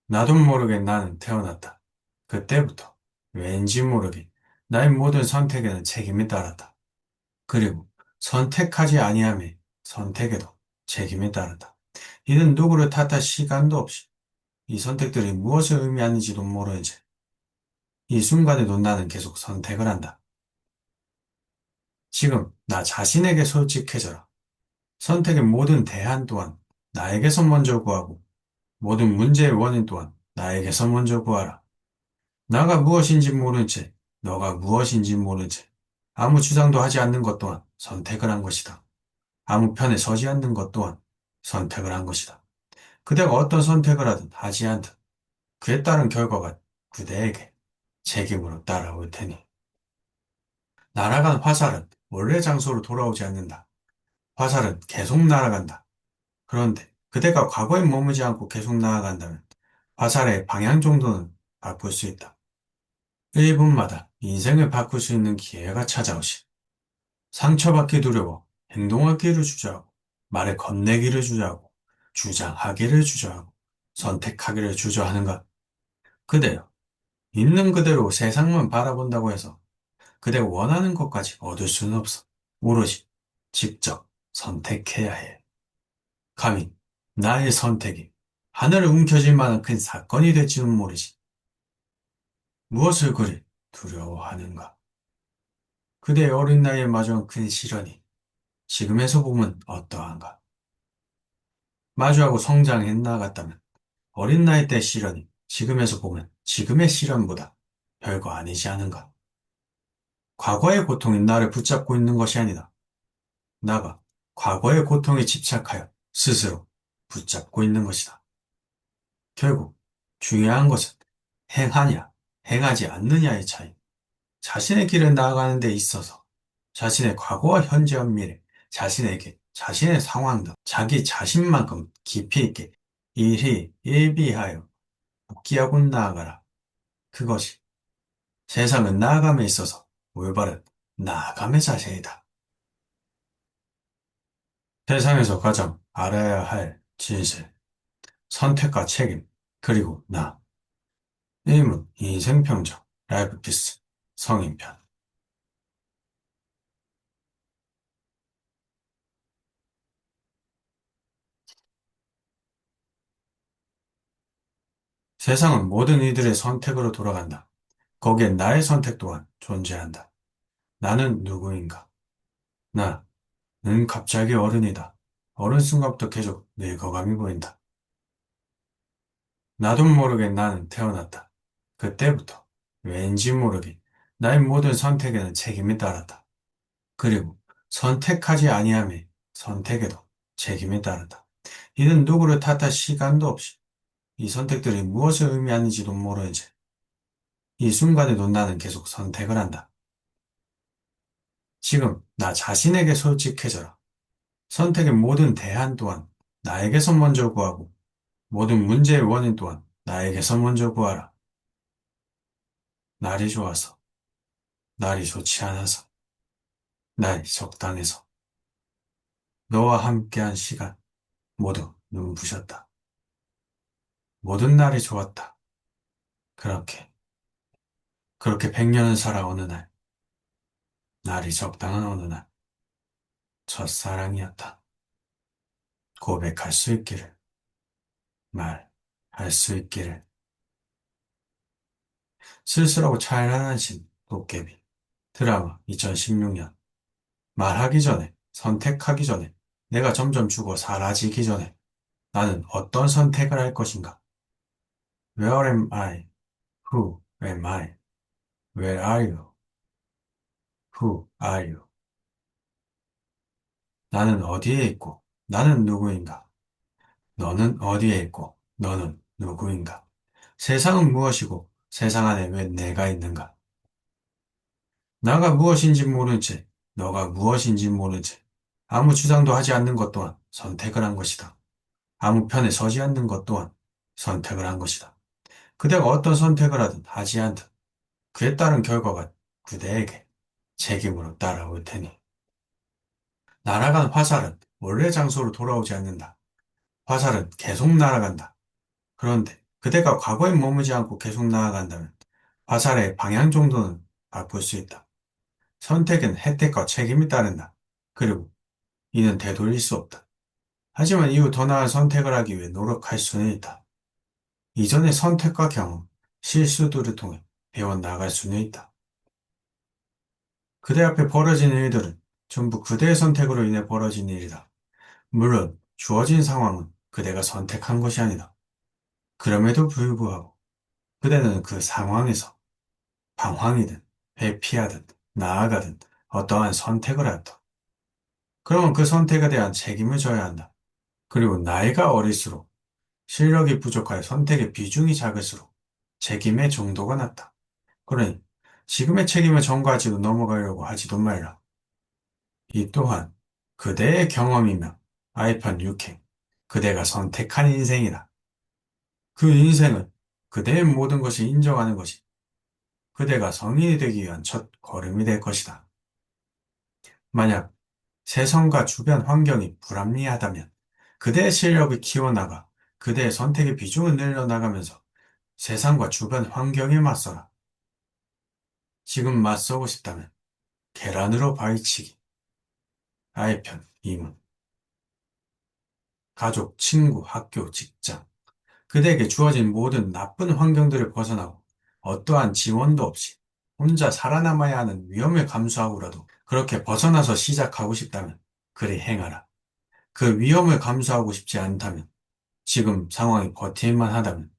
나도 모르게 나는 태어났다. 그때부터 왠지 모르게 나의 모든 선택에는 책임이 따랐다. 그리고 선택하지 아니함에 선택에도 책임이 따른다. 이는 누구를 탓할 시간도 없이 이 선택들이 무엇을 의미하는지도 모르는 채 이 순간에도 나는 계속 선택을 한다. 지금 나 자신에게 솔직해져라. 선택의 모든 대안 또한 나에게서 먼저 구하고 모든 문제의 원인 또한 나에게서 먼저 구하라. 나가 무엇인지 모른 채, 너가 무엇인지 모른 채, 아무 주장도 하지 않는 것 또한 선택을 한 것이다. 아무 편에 서지 않는 것 또한 선택을 한 것이다. 그대가 어떤 선택을 하든 하지 않든 그에 따른 결과가 그대에게 책임으로 따라올 테니. 날아간 화살은 원래 장소로 돌아오지 않는다. 화살은 계속 날아간다. 그런데 그대가 과거에 머무지 않고 계속 나아간다면 화살의 방향 정도는 바꿀 수 있다. 1분마다 인생을 바꿀 수 있는 기회가 찾아오시. 상처받기 두려워 행동하기를 주저하고 말을 건네기를 주저하고 주장하기를 주저하고 선택하기를 주저하는가? 그대여, 있는 그대로 세상만 바라본다고 해서 그대가 원하는 것까지 얻을 수는 없어. 오로지 직접 선택해야 해. 감히 나의 선택이 하늘을 움켜쥘 만한 큰 사건이 될지는 모르지. 무엇을 그리 두려워하는가? 그대의 어린 나이에 마주한 큰 시련이 지금에서 보면 어떠한가? 마주하고 성장해 나갔다면 어린 나이 때 시련이 지금에서 보면 지금의 시련보다 별거 아니지 않은가? 과거의 고통이 나를 붙잡고 있는 것이 아니다. 나가 과거의 고통에 집착하여 스스로 붙잡고 있는 것이다. 결국 중요한 것은 행하냐, 행하지 않느냐의 차이. 자신의 길을 나아가는 데 있어서 자신의 과거와 현재와 미래, 자신에게 자신의 상황 등 자기 자신만큼 깊이 있게 일희일비하여 복귀하고 나아가라. 그것이 세상은 나아감에 있어서 올바른 나아감의 자세이다. 세상에서 가장 알아야 할 진실, 선택과 책임, 그리고 나. 일문 인생평정, 라이프 피스, 성인편. 세상은 모든 이들의 선택으로 돌아간다. 거기엔 나의 선택 또한 존재한다. 나는 누구인가? 나는 갑자기 어른이다. 어른 순간부터 계속 늙어감이 보인다. 나도 모르게 나는 태어났다. 그때부터 왠지 모르게 나의 모든 선택에는 책임이 따랐다. 그리고 선택하지 아니함에 선택에도 책임이 따른다. 이는 누구를 탓할 시간도 없이 이 선택들이 무엇을 의미하는지도 모르는 채 이 순간에도 나는 계속 선택을 한다. 지금 나 자신에게 솔직해져라. 선택의 모든 대안 또한 나에게서 먼저 구하고 모든 문제의 원인 또한 나에게서 먼저 구하라. 날이 좋아서, 날이 좋지 않아서, 날이 적당해서 너와 함께한 시간 모두 눈부셨다. 모든 날이 좋았다. 그렇게, 그렇게 100년을 살아 어느 날, 날이 적당한 어느 날, 첫사랑이었다. 고백할 수 있기를, 말할 수 있기를. 쓸쓸하고 찬란하신 도깨비. 드라마 2016년. 말하기 전에, 선택하기 전에, 내가 점점 죽어 사라지기 전에 나는 어떤 선택을 할 것인가? Where am I? Who am I? Where are you? Who are you? 나는 어디에 있고, 나는 누구인가? 너는 어디에 있고, 너는 누구인가? 세상은 무엇이고, 세상 안에 왜 내가 있는가? 나가 무엇인지 모른 채, 너가 무엇인지 모른 채, 아무 주장도 하지 않는 것 또한 선택을 한 것이다. 아무 편에 서지 않는 것 또한 선택을 한 것이다. 그대가 어떤 선택을 하든 하지 않든 그에 따른 결과가 그대에게 책임으로 따라올 테니. 날아간 화살은 원래 장소로 돌아오지 않는다. 화살은 계속 날아간다. 그런데 그대가 과거에 머무지 않고 계속 나아간다면 화살의 방향 정도는 바꿀 수 있다. 선택은 혜택과 책임이 따른다. 그리고 이는 되돌릴 수 없다. 하지만 이후 더 나은 선택을 하기 위해 노력할 수는 있다. 이전의 선택과 경험, 실수들을 통해 배워나갈 수는 있다. 그대 앞에 벌어진 일들은 전부 그대의 선택으로 인해 벌어진 일이다. 물론 주어진 상황은 그대가 선택한 것이 아니다. 그럼에도 불구하고 그대는 그 상황에서 방황이든 회피하든 나아가든 어떠한 선택을 했다. 그러면 그 선택에 대한 책임을 져야 한다. 그리고 나이가 어릴수록 실력이 부족하여 선택의 비중이 작을수록 책임의 정도가 낮다. 그러니 지금의 책임을 전가지고 넘어가려고 하지도 말라. 이 또한 그대의 경험이며 아이판 6행, 그대가 선택한 인생이다. 그 인생은 그대의 모든 것을 인정하는 것이 그대가 성인이 되기 위한 첫 걸음이 될 것이다. 만약 세상과 주변 환경이 불합리하다면 그대의 실력을 키워나가 그대의 선택의 비중을 늘려나가면서 세상과 주변 환경에 맞서라. 지금 맞서고 싶다면 계란으로 바위치기. 아이편, 이문, 가족, 친구, 학교, 직장. 그대에게 주어진 모든 나쁜 환경들을 벗어나고 어떠한 지원도 없이 혼자 살아남아야 하는 위험을 감수하고라도 그렇게 벗어나서 시작하고 싶다면 그리 행하라. 그 위험을 감수하고 싶지 않다면 지금 상황이 버틸만 하다면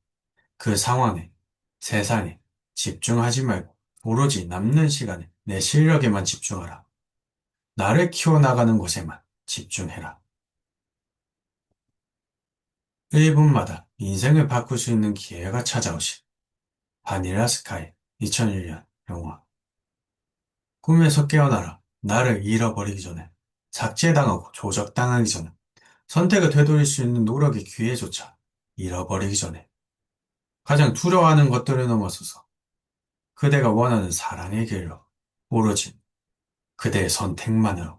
그 상황에, 세상에 집중하지 말고 오로지 남는 시간에 내 실력에만 집중하라. 나를 키워나가는 것에만 집중해라. 1분마다 인생을 바꿀 수 있는 기회가 찾아오시. 바닐라 스카이 2001년 영화. 꿈에서 깨어나라. 나를 잃어버리기 전에. 삭제당하고 조작당하기 전에. 선택을 되돌릴 수 있는 노력의 기회조차 잃어버리기 전에. 가장 두려워하는 것들을 넘어서서 그대가 원하는 사랑의 길로 오로지 그대의 선택만으로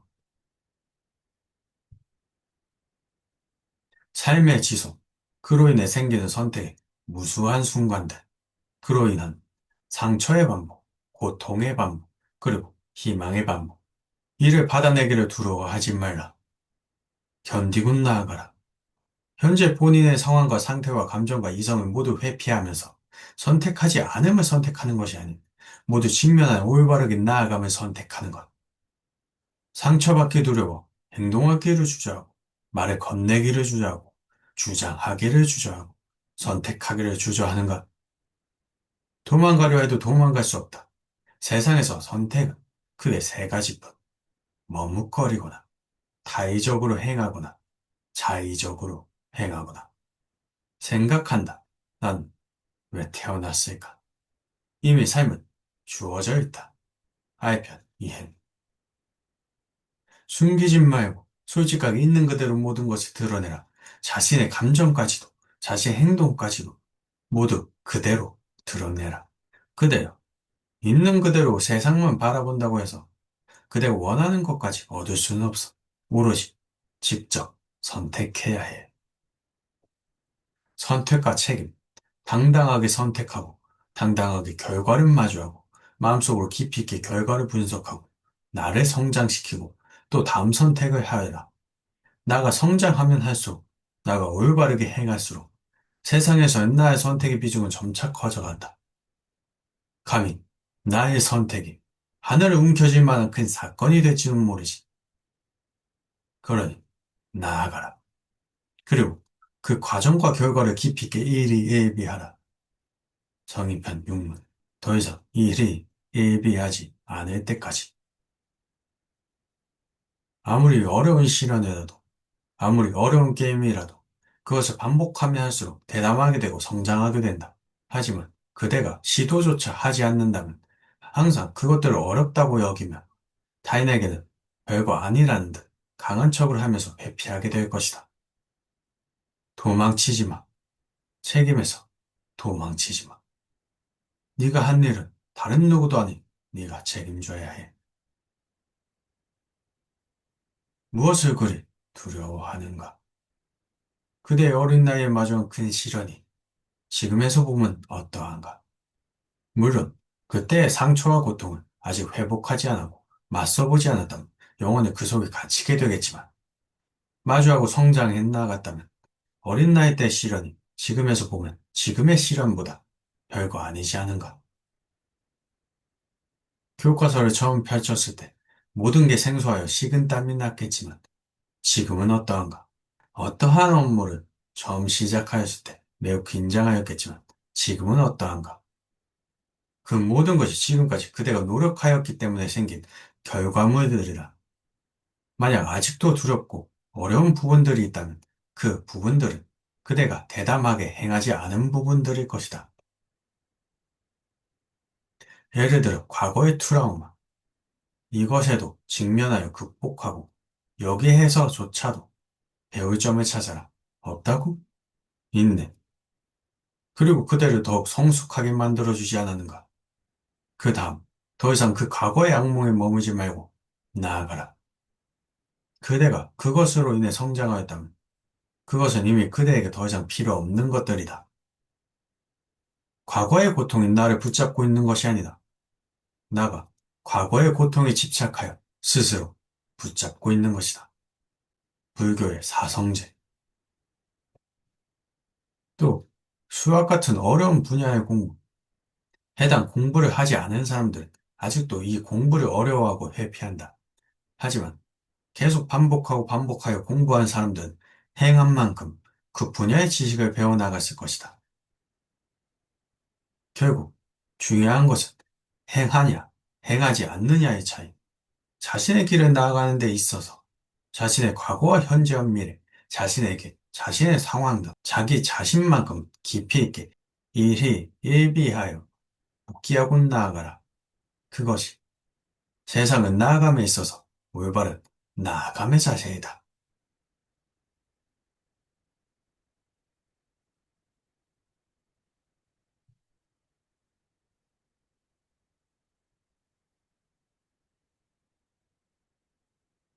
삶의 지속, 그로 인해 생기는 선택의 무수한 순간들, 그로 인한 상처의 반복, 고통의 반복, 그리고 희망의 반복. 이를 받아내기를 두려워하지 말라. 견디고 나아가라. 현재 본인의 상황과 상태와 감정과 이성을 모두 회피하면서 선택하지 않음을 선택하는 것이 아닌 모두 직면한 올바르게 나아감을 선택하는 것. 상처받기 두려워 행동하기를 주저하고 말을 건네기를 주저하고 주장하기를 주저하고 선택하기를 주저하는 것. 도망가려 해도 도망갈 수 없다. 세상에서 선택은 크게 세 가지뿐. 머뭇거리거나 타의적으로 행하거나 자의적으로 행하거나 생각한다. 난 왜 태어났을까? 이미 삶은 주어져 있다. 알편 이행. 숨기지 말고 솔직하게 있는 그대로 모든 것을 드러내라. 자신의 감정까지도, 자신의 행동까지도 모두 그대로 드러내라. 그대요. 있는 그대로 세상만 바라본다고 해서 그대가 원하는 것까지 얻을 수는 없어. 오로지 직접 선택해야 해. 선택과 책임. 당당하게 선택하고, 당당하게 결과를 마주하고, 마음속으로 깊이 있게 결과를 분석하고, 나를 성장시키고, 또 다음 선택을 하여라. 나가 성장하면 할수록, 나가 올바르게 행할수록, 세상에서 나의 선택의 비중은 점차 커져간다. 감히, 나의 선택이 하늘을 움켜쥘 만한 큰 사건이 될지는 모르지. 그러니, 나아가라. 그리고 그 과정과 결과를 깊이 있게 일이 예비하라. 성인편 6문. 더 이상 일이 예비하지 않을 때까지. 아무리 어려운 시련이라도, 아무리 어려운 게임이라도, 그것을 반복하면 할수록 대담하게 되고 성장하게 된다. 하지만 그대가 시도조차 하지 않는다면 항상 그것들을 어렵다고 여기며 타인에게는 별거 아니라는 듯 강한 척을 하면서 회피하게 될 것이다. 도망치지 마. 책임에서 도망치지 마. 네가 한 일은 다른 누구도 아닌 네가 책임져야 해. 무엇을 그리 두려워하는가? 그대의 어린 나이에 마주한 큰 시련이 지금에서 보면 어떠한가? 물론 그때의 상처와 고통을 아직 회복하지 않았고 맞서보지 않았다면 영원히 그 속에 갇히게 되겠지만 마주하고 성장해 나갔다면 어린 나이 때 시련이 지금에서 보면 지금의 시련보다 별거 아니지 않은가? 교과서를 처음 펼쳤을 때 모든 게 생소하여 식은땀이 났겠지만 지금은 어떠한가? 어떠한 업무를 처음 시작하였을 때 매우 긴장하였겠지만 지금은 어떠한가? 그 모든 것이 지금까지 그대가 노력하였기 때문에 생긴 결과물들이라. 만약 아직도 두렵고 어려운 부분들이 있다면 그 부분들은 그대가 대담하게 행하지 않은 부분들일 것이다. 예를 들어 과거의 트라우마. 이것에도 직면하여 극복하고 여기에서조차도 배울 점을 찾아라. 없다고? 있네. 그리고 그대를 더욱 성숙하게 만들어주지 않았는가? 그 다음, 더 이상 그 과거의 악몽에 머무지 말고 나아가라. 그대가 그것으로 인해 성장하였다면 그것은 이미 그대에게 더 이상 필요 없는 것들이다. 과거의 고통이 나를 붙잡고 있는 것이 아니다. 나가 과거의 고통에 집착하여 스스로 붙잡고 있는 것이다. 불교의 사성제. 또 수학 같은 어려운 분야의 공부, 해당 공부를 하지 않은 사람들은 아직도 이 공부를 어려워하고 회피한다. 하지만 계속 반복하고 반복하여 공부한 사람들은 행한 만큼 그 분야의 지식을 배워나갔을 것이다. 결국 중요한 것은 행하냐, 행하지 않느냐의 차이. 자신의 길을 나아가는 데 있어서 자신의 과거와 현재와 미래, 자신에게, 자신의 상황 등 자기 자신만큼 깊이 있게 일희일비하여 복귀하고 나아가라. 그것이 세상은 나아감에 있어서 올바른 나아감의 자세이다.